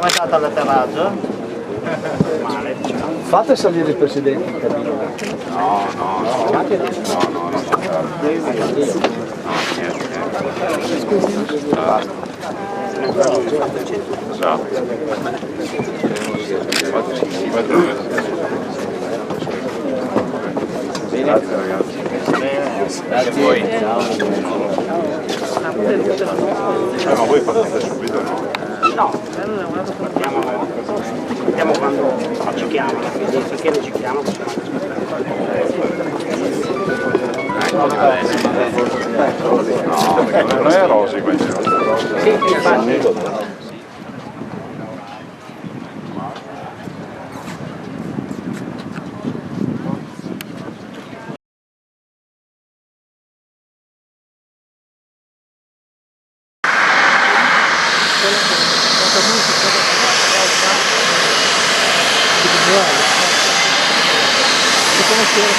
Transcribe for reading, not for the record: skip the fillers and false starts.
Come è stata l'atterraggio? Male, diciamo. Fate salire il presidente in cabina. No, non Grazie ragazzi. Grazie a voi. Ma voi partite subito, no? No, partiamo quando ci chiamano, perché non ci chiamano possiamo anche aspettare. No, perché non è Rosy questo. Sì, infatti. Come si era